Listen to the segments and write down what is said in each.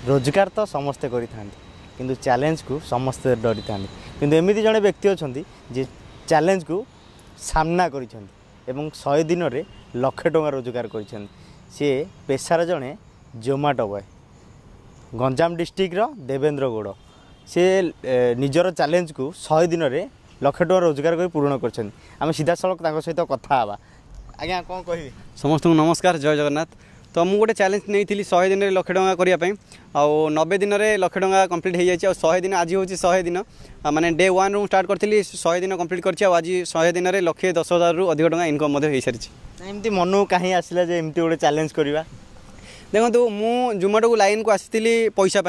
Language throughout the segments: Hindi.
रोजगार तो समस्ते करें चैलेंज को समस्ते डरी था कि एमती जड़े व्यक्ति अच्छा जी चैलेंज को सामना कर 100 दिन में लाख टंका रोजगार कर पेशार जड़े जोमाटो बॉय गंजाम डिस्ट्रिक्ट देवेंद्र गौड़ से निजर चैलेंज को 100 दिन में लाख टंका रोजगार कर पूर्ण कर सीधा सड़क सहित कथा आज्ञा कौन कह समस्त नमस्कार जय जगन्नाथ। तो मुझे गोटे चैलेंज नहीं 100 दिन में लाख टंका करने आउ 90 दिन में लाख टंका कम्प्लीट हो जाए 100 दिन आज हूँ 100 दिन माने डे 1 रू स्टार्ट करी 100 दिन कम्प्लीट कर आज 100 दिन में 1,10,000 रु अधिक टंका इनकम हो सारी एमती मन कहीं आसला एमती गोटे चैलेंज करवा देखो मु जोमाटो को लाइन को आसी पैसा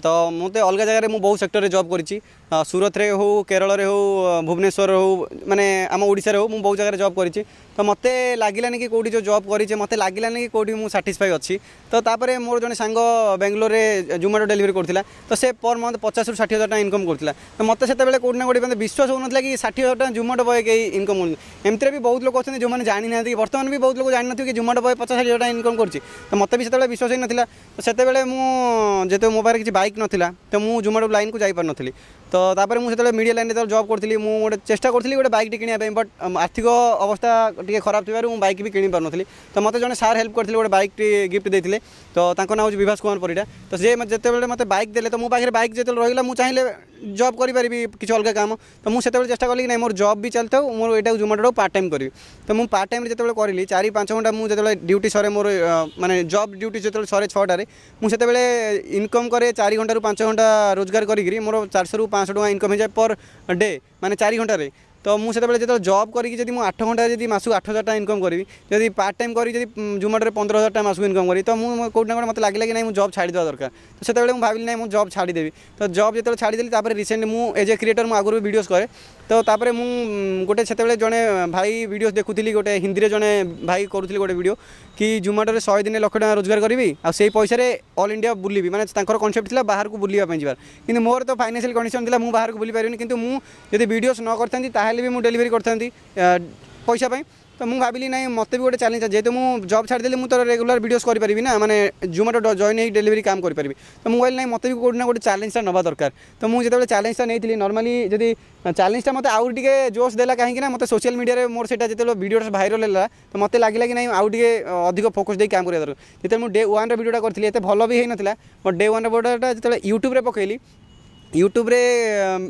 तो मत अलग जगह मुझे बहुत सेक्टर में जॉब करी सूरत रे हो केरल रे हो भुवनेश्वर हो माने आम ओडिशा रे हो मु बहुत जगह जॉब करी तो मत लगिलानी कि कौटी जो जॉब करी मत लगिलानी कि कौटी मु साटिस्फाई अच्छी तो तापर मोर जने सांग बेंगलोर रे जोमाटो डेलीवरी करथिला तो से पर मंथ 50 ରୁ 60 हजार टका इनकम करथिला तो मत से बेले कौटी ना कौटी विश्वास होनथला कि 60 हजार टका जोमाटो बॉय के इनकम एमती भी बहुत लोग अच्छे जो मैंने जानी ना बर्तमान भी बहुत लोग जानी ना कि जोमाटो बॉय 50-60 हजार टका इनकम करछि तो मत भी से विश्वास ही नाथिला तो सेते मुझे मो पाखे किसी बाइक नाला तो मुझे जोमाटो लाइन को जापर नी तो तापर मुझे मीडिया लाइन में जॉब करी गोटे चेष्टा करी गोटे बाइक किणा बट आर्थिक अवस्था टी खराब थी मुझे बाइक भी किणी पार नी तो मत जन सार हेल्प करते गोटे बाइक गिफ्ट देते तो ना हूँ विभास कुमार परिडा तो सी जिते मत बाइक देले तो मो पाखे बाइक जो रहा मुझे चाहिए जॉब करी किसी अलग काम तो मुझे चेष्टा कली कि मोर जॉब भी चलता मोर यहाँ जोमाटो पार्ट टाइम करी तो मुझे पार्ट टाइम जो करी 4-5 घंटा मुझे ड्यूटी सरे मोर माने जॉब ड्यूटी जो सरे 6टार मुझे इनकम करे 4 घंटा 5 घंटा रोजगार करी मोर 400 ରୁ 500 टका इनकम हो जाए पर डे माने 4 घंटे तो मुझे जो जॉब करी 8 घंटा जब मासू 8,000 टका इनकम करी जब पार्ट टाइम करी जोमाटो 15,000 टका मासू इनकम करी तो मुझे कौट ना कौट मतलब लगे कि नहीं जॉब छाड़ी देवा दरकार तो से भाविली नहीं मुझे जॉब छाड़ीदेवी तो जॉब जो छाड़ीदेली रिसेंट मुझे एज ए क्रिएटर मुझे आगुरी वीडियोस करे तो तापर गोटे से जड़े भाई वीडियोस देखुली गोटे हिंदी में जड़े भाई करुँगी गोटे वीडियो कि जोमाटो 100 दिन लाख टका रोजगार करी आई पैसा ऑल इंडिया बुलबी माने कनसेप्ट था बाहर को बुलावाई जाबार कि मोर तो फाइनेंशियल कंडीशन था मुझे बाहर को बुली पारि कि मुझे वीडियोस न करती ताहले भी मुझे डेलीवरी करती पैसा पाई तो मुझे भाविली ना मत भी गोटे चैलेंज जेहतु मुझे जॉब छाड़देली मुझे तो रेगुलर वीडियोस करी ना माने जोमाटो जॉइन हो डेलीवरी काम करी तो मुझे ना मत भी कौट ना गोटे चैलेंजटा नवा दरकार तो मुझे जो चैलेंजटा नहीं नॉर्मली जब चैलेंजटा मत आउ टे जोश देला कहीं मत सोशल मीडिया मोर से जो वीडियो भाइराल है तो मत लगे कि नहीं आउ टे अधिक फोकस दे काम करा दरकार जो मुझे डे 1 वीडियोटा करी एत भल भी होता बट डे 1 वीडियोटा जो यूट्यूब पकईली यूट्यूब रे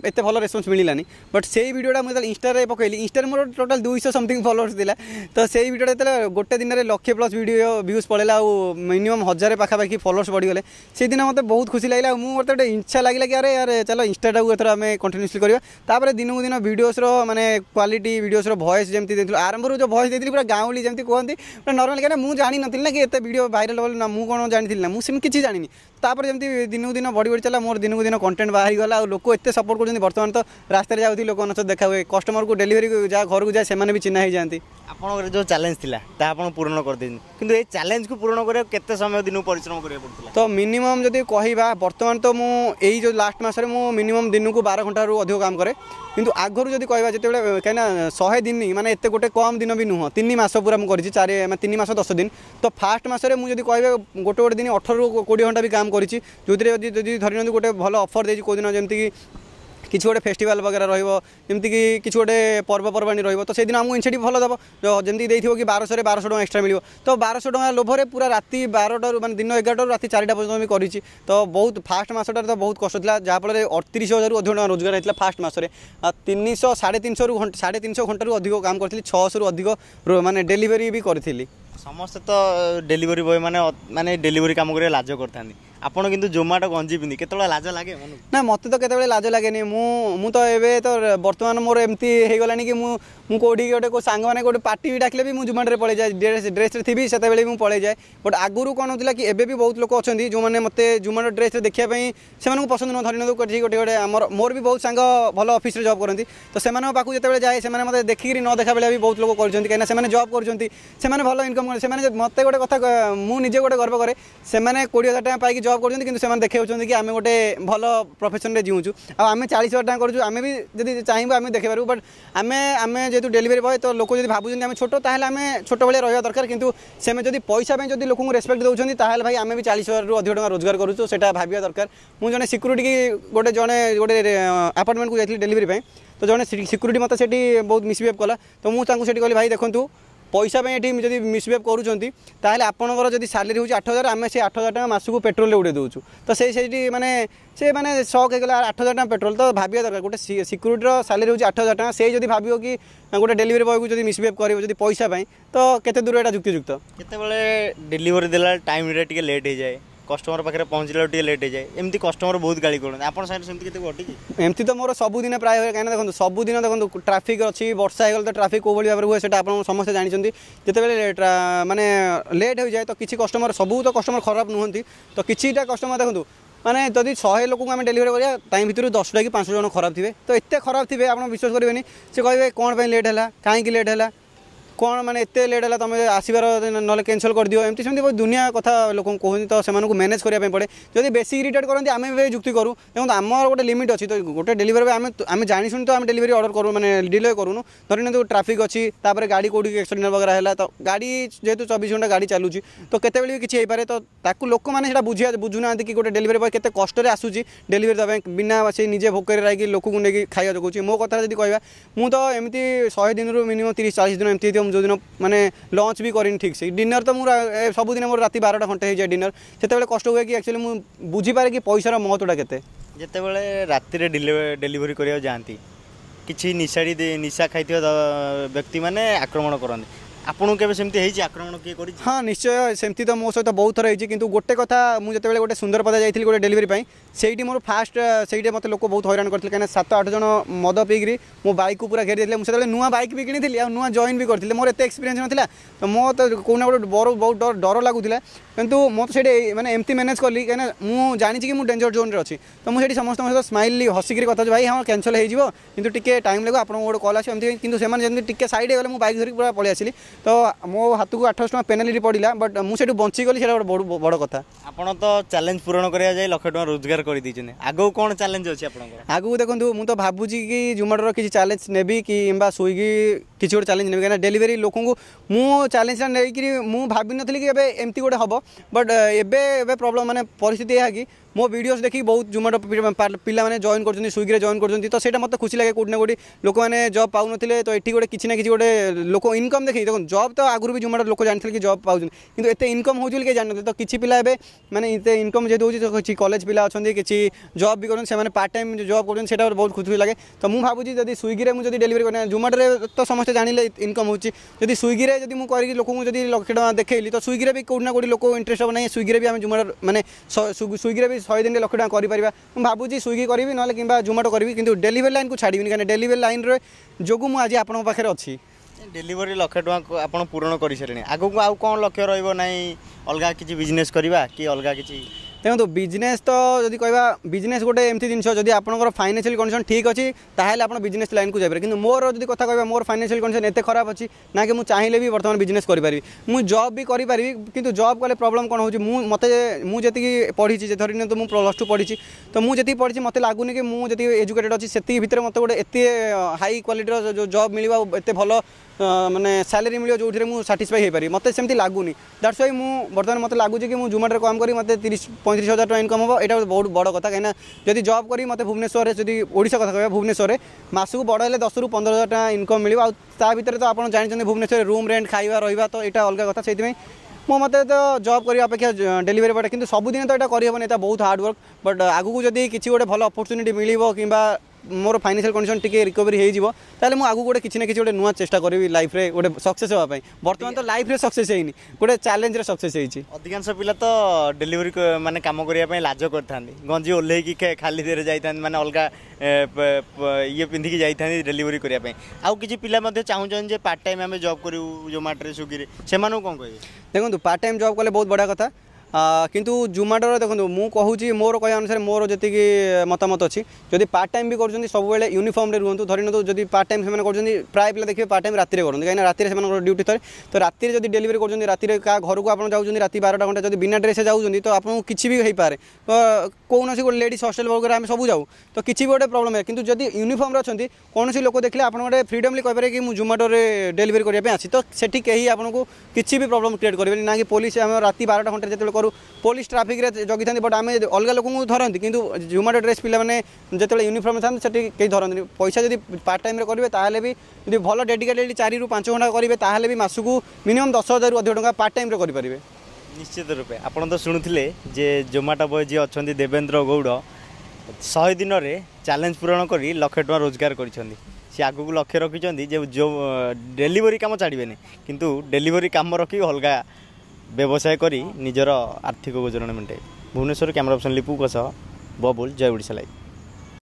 एत भल रेस्पन्स मिलानी बट से वीडियोटा मुझे इंस्टा पकईली इंस्टा मोर टोटाल 200 समथिंग फॉलोअर्स थिला तो से वीडियोटा जो गोटे दिन में 1,00,000+ वीडियो व्यूज पड़ेगा आ मिनिमम 1000 पाखापाखि फॉलोअर्स बढ़ीगले से दिन मत बहुत खुशी लगे मुझे गोटे इच्छा लगे कि अरे यार चलो इंस्टाटा को एथर आम कंटिन्यूसली करवा दिन को दिन वीडियोस माने क्वालिटी वीडियोस वॉइस जमी देती आरंभ जो वॉइस देती पूरा गाँवली जमी कहते पूरा नॉर्मल क्या मुझे जानी नी ना कि एत वीडियो भाइराल बोल ना मुझे कौन जानी ना मुझे किसी जानी तापर जमी दिन को दिन बढ़ी चला मोर दिन को दिन कंटेंट बाहरी गला लोक एत सपोर्ट कर बर्तमान तो रास्ते जाऊँगी लोक देखा हुए कस्टमर को डेलीवरी जहाँ घर को जाए से भी चिन्ह हो जाती आपन जो चैलेंज थिला ता आपन पूर्ण कर दिन किंतु ए चैलेंज को पूर्ण करे केते समय दिन परिश्रम करे पड़तला तो मिनिमम जदि कहबा बर्तमान तो मु एई जो लास्ट मास रे मु मिनिमम दिन को 12 घंटा रु अधिक काम करे किंतु आगरु जदि कहबा जेते कहना 100 दिन माने एते गोटे कम दिन भी नुह 3 मास पूरा मु करिछि 3 मास 10 दिन तो फास्ट मास रे मु जदि कहबा गोटे गोटे दिन 18 ରୁ 20 घंटा भी काम करिछि जोदि जदि धरि गोटे भल ऑफर देछि को दिन जेमति कि किसी गोटे फेस्टिवल वगैरह रमती कि किसी गोटे पर्वपर्वाणी तो से दिन आमको इनसेटिव भल दब जमी देखो कि 1200 टका एक्सट्रा मिल तो 1200 टका लोभर पूरा राति 12 मान दिन 11 राति 4टा पर्यटन भी करी तो बहुत फास्ट मसटा तो बहुत कष्ट था जहाँफल 38,000 ରୁ अधिक रोजगार होता फास्ट मसरे 300 350 घंटा अधिक काम करी 600 ରୁ अधिक माने डेलीवरी भी करी समस्त तो डेलीवरी बॉय माने डेलीवरी काम करे लाज करता आपन किंतु जोमाटो गंजी पिंधि केतला लाज लागे ना मत तो केतले लाज लागे मु तो एबे तो वर्तमान मोर एमती हे गलानी कि मु कोडी गोटे को सांग माने गोटे पार्टी भी डाकले भी मु जोमाटो रे पळे जाय ड्रेस रे थी सेते बेले मु पळे जाय बट आगुरु कोन होतिला कि एबे भी बहुत लोक अछंती जो माने मते जोमाटो ड्रेस रे देखिया पई से मानको पसंद न धरि न गोटे गोटे हमर मोर भी बहुत सांग भलो ऑफिस रे जॉब करंती तो से माने पाकु जेते बेले जाय से माने मते देखिरि न देखा बेले भी बहुत लोक करजंती कहना से माने जॉब करजंती से माने भलो इनकम कर से माने मते गोटे कथा मु निजे गोटे गर्व करे से माने 20,000 टका पाई जॉब कर देखते कि आम गोटे भल प्रोफेशन में जीवुँ आम 40,000 टका करूँ आम भी जब चाहिए आम देखे पारू बट आम आम जेहतु डेलीवरी बॉय तो लोक जब भावुँ आम छोट ताल आम छोट भाई रहा दरकार कितु से जब पैसा जब लोक रेस्पेक्ट दौरान ताल भाई आम भी 40,000 रु अधिक टका रोजगार करूँ से भाविया दरकार मुझे जड़े सिक्यूरीटी गोटे जड़े गोटे आपार्टमेंट को जाइए डेलीवरी तो जड़े सिक्यूरीटी मत से बहुत मिसबिहेव कला तो मुझे कहली भाई देखूँ पैसा ये जब मिसबिहेव करूँ आपंकर जब सालेरी हूँ 8,000 आम से 8,000 टका मासक पेट्रोल उड़े दूँ तो से मैंने शक होगा 8,000 टका पेट्रोल तो भाविया दरकार गोटे सिक्यूरीटी सालेरी हूँ 8,000 टका से जब भाव कि गोटे डेलीवरी बॉय को जब मिसबिहेव कर पैसा तो केते दूर यहाँ युक्तियुक्त केतबेले डेलीवरी देला टाइम रे टिके लेट हो जाए कस्टमर पाखे पहुँचला टे लेट हो जाए एमती कस्टमर बहुत गाड़ी करते आप घटी एमती तो मोर सबुदिन प्राय हुए कहीं देखो सबुदिन देखो ट्राफिक अच्छी वर्षा हो तो ट्राफिक कौ भाव हुए से आप समस्त जानते जिते माने लेट हो जाए तो किसी कस्टमर सबू तो कस्टमर खराब नुहति तो किसीटा कस्टमर देखो माने जदि 100 लोक आम डेलीवरी करा टाइम भितर 10टा कि 5 जन खराब थे तो एत खराब थे आप विश्वास करेंगे से कहे कौन लेट है कहीं लेट है कौन मैंने एत लेट है तुम आसबार ना कैनसल कर दियो एमती सेमती बहुत दुनिया कथा लोक कहते तो से मैनेज करने पड़े जब बेसी इरिटेट करते आम भी जुक्ति करूँ देखो आम गोटे लिमिट अच्छी तो गोटे डेलीवरी आम जानी शुणी तो आम डेलीवरी ऑर्डर करूँ मैंने डिले करूँ धरी ना ट्राफिक अच्छी गाड़ी कौटी एक्सीडेंट वगैरह है तो गाड़ी जेहतु 24 घंटा गाड़ी चलुची तो केतबेले भी किसी होपे तो लोक मैंने बुझा बुझुना कि गोटे डेलीवरी बॉय केते कष्ट आसूची डेलीवरी देवा बिना से निजे भोकर रही लोक को लेकिन खाया जगुची मो कथा जब कह मुझे तो एमती 100 दिन मिनिमम 30-40 दिन एमती जो दिन माने लंच भी करें ठीक से डिनर तो मुझे सबुदिन मोर रात 12टा घंटे हो जाए डिनर से कष्ट हुए कि एक्चुअली मुझे बुझीपारे कि पैसार महत्वटा केते जितेबाला राति डेलीवरी करा जाती किसी निशा खाई व्यक्ति मैंने आक्रमण करते आपको केवे सेमती आक्रमण किए कर हाँ निश्चय सेमती तो मो सहित बहुत थर होती किंतु गोटे कथा मुझे गोटे सुंदर पदा जाइए गोटे डेलीवरी से मोर फास्ट से मत लोक बहुत हैरान करते कहीं 7-8 जन मद पीकि मो बाइक को पूरा घेरी देते मुझे नुआ बाइक भी किनी आ नुआ जॉइन भी करते मोर एत एक्सपीरियंस नाला तो मो तो कौन गोटे बहुत डर लगुला किंतु मत से मैंने एमती मैनेज कली कहीं मुझे जानी कि मुझे डेंजर जोन अच्छी तो मुझे समस्त सहित स्माइली हसिक कथा भाई हाँ कैनसल हो टे टाइम लगे आप गोटे कल आसमती कि जमी साइड हो गले मुझे बाइक धरिक पूरा पलि आसली तो मो हाथ को 800 टका पेनाल्टी पड़ा बट मुझे बंचीगली से गोटे बड़ कथा आपड़ तो चैलेंज पूरण करा जाए 1,00,000 टका रोजगार कर आगो कौन चैलेंज अच्छे आगू देखो मुझे तो भावुची कि जोमाटोर किसी चैलेंज नेबी कि स्विगी किसी गोटे चैलेंज नेबी कहीं डेलीवरी लोक मु चैलेंज नहीं मुझे भावी नी कि एमती गोटे हम बट एबे प्रॉब्लम माने परिस्थिति यह कि मो वीडियोस देखी बहुत जोमाटो पिला माने जॉइन कर स्विगी जॉइन कर तो सेटा मत खुशी लगे कौटी ना कौटी लोक मैंने जॉब पाऊन तो ये गोटे किसी ना किसी गोटे लोक इनकम देखी देखो जॉब तो आगुरी भी जोमाटो लोक जानते कि जॉब पाऊँ किंतु एत इनकम हो जानते तो किसी पिला ए मैंने एत इनकम जेहतु हो किसी कॉलेज पिला अच्छा किसी जॉब भी कर पार्ट टाइम जॉब कर बहुत खुशी लगे तो मुझे भावुँ जब स्विगी में मुझे डेलीवरी करना जोमाटो तो समस्त जानिले इनकम होती जब स्विगी में जब मुझे लोक जब 1,00,000 टका देखली तो स्विगी भी कौटी ना कौटी लोक इंटरेस्ट हम ना स्विगी भी आम जोमाटो मैंने स्विगी भी 100 दिन 1,00,000 टका कर भावुँ स्विगी करी ना कि जोमाटो करी कि डेलीवरी लाइन को छाड़ी कहीं डेलीवरी लाइन जो मुझे आज आप पाखे अच्छी डेलीवरी 1,00,000 टका आप पूरण कर सारे आगू आउ कौन लक्ष्य रही अलग किसी बिजनेस करवा कि अलग किसी देखो तो बिजनेस तो जब कह बिजनेस गोटे एमती जिन जब आपंकर फाइनेंशियल कंडीशन ठीक अच्छी ताहले आप बिजनेस लाइन को जाए कि मोर जब कथा कह मोर फाइनेंशियल कंडीशन एत खराब अच्छी ना कि मुझे चाहिए भी बर्तमान बिजनेस करी मुझे जॉब भी करी किंतु जॉब कले प्रॉब्लम कौन हो मत मुझे पढ़ी धरी तो मुझे +2 पढ़ी तो मुझे पढ़ी मत लगुनि कि मुझे एजुकेटेड अच्छी से भितर मत गोटे एत हाई क्वालिटी जो जॉब मिलवा एत भल माने सैलरी मिले जो मुझे साटिस्फाई हो पारि मत सेमती लगुनि दैट्स वाई मुझे बर्तमान मत लगुच कि मुझे जोमाटो काम करी मत 30-35 हज़ार टका इनकम हम यहाँ बहुत बड़ कथा कहीं जब जॉब करी मत भुवनेश्वर जब ओडिशा कथा कह भुवनेश्वर मासक बड़ है 10 ରୁ 15 हज़ार टका इनकम मिले आ भितर तो आप जानते भुवनेश्वर रूम रेंट खाଇବା रहा तो यहाँ अलग कथा से मो मत तो जॉब करी अपेक्षा डेलीवरी बड़ा कि सबुदिन तो यहाँ करहबन बहुत हार्डवर्क बट आगू जब किसी गोटे भल अपॉर्चुनिटी मिल कि मोर फाइनेंशियल कंडीशन टिके रिकवरी हो ताले आगू गोटे किसी ना किसी गोटे नुआ चेष्टा करी लाइफ रे गोटे सक्सेस होगा बर्तमान तो लाइफ रे सक्सेस होनी गोटे चैलेंज रे सक्सेस होती अधिकांश पिला तो डेलीवरी माने काम करने लाज करता गंजी ओल्ल खाली देर जाता माने अलग ये पिंधिकी जाता डेलीवरी करने आउ किसी पिला चाहूँ पार्ट टाइम आम जॉब करूँ जोमाटो स्विगी से कौन कहे देखो पार्ट टाइम जॉब कले बहुत बड़ा कथा किंतु जोमाटो देखो मु कहूँ मोर कह अनुसार मोर जी मतामत अच्छी जदि पार्ट टाइम भी कर सब यूनिफॉर्म रे रुहतु धरी नियंतु जदि पार्ट टाइम से प्राय पिला देखिए पार्ट टाइम राति करते कहीं राति से ड्यूटी थाए तो राति जब डेलीवरी कर राति क्या घर को आप जाऊँ राति 12टा घंटा जब बिना ड्रेस जाऊँ तो आपको किसी भी हो पारे कौन सी गोटे लेडीज हस्टेल वगैरह आम सब जाऊँ तो किसी भी गोटे प्रोब्लेम है कि जब यूनिफॉर्म अच्छा कौन लोक देखले आप गोटे फ्रीडमली कहीपर कि मुझे जोमाटो डेलीवरी करने आसी तो सेठी कहीं आपको किसी भी प्रोब्लेम क्रिएट करेंगे ना कि पुलिस आम राति 12टा घंटे जो करूँ पुलिस ट्राफिक रे जगी था बट आम अलग लोक धरती कि जोमाटो ड्रेस पिला मैंने जो यूनिफॉर्म था कहीं धरती पैसा जब पार्ट टाइम करेंगे ताहले भी जो भल डेडिकेटेड 4 ରୁ 5 घंटा करेंगे ताहले भी मासक मिनिमम 10,000 ରୁ अधिक टका पार्ट टाइम करेंगे। निश्चित रूपे आपड़ तो शुणुले जे जोमाटो बॉय जी अच्छा देवेंद्र गौड़ 100 दिन में चैलेंज पूरण कर लक्षे टଙ୍କା रोजगार कर आगू लक्ष्य रखिंट जो डेलीवरी काम छाड़े किंतु डेलीवरी काम रखी अलग व्यवसाय करी निजर आर्थिक गुजरण मेटाई। भुवनेश्वर कैमरा पर्सन लिपू बबुल जय ओडिशा लाइव।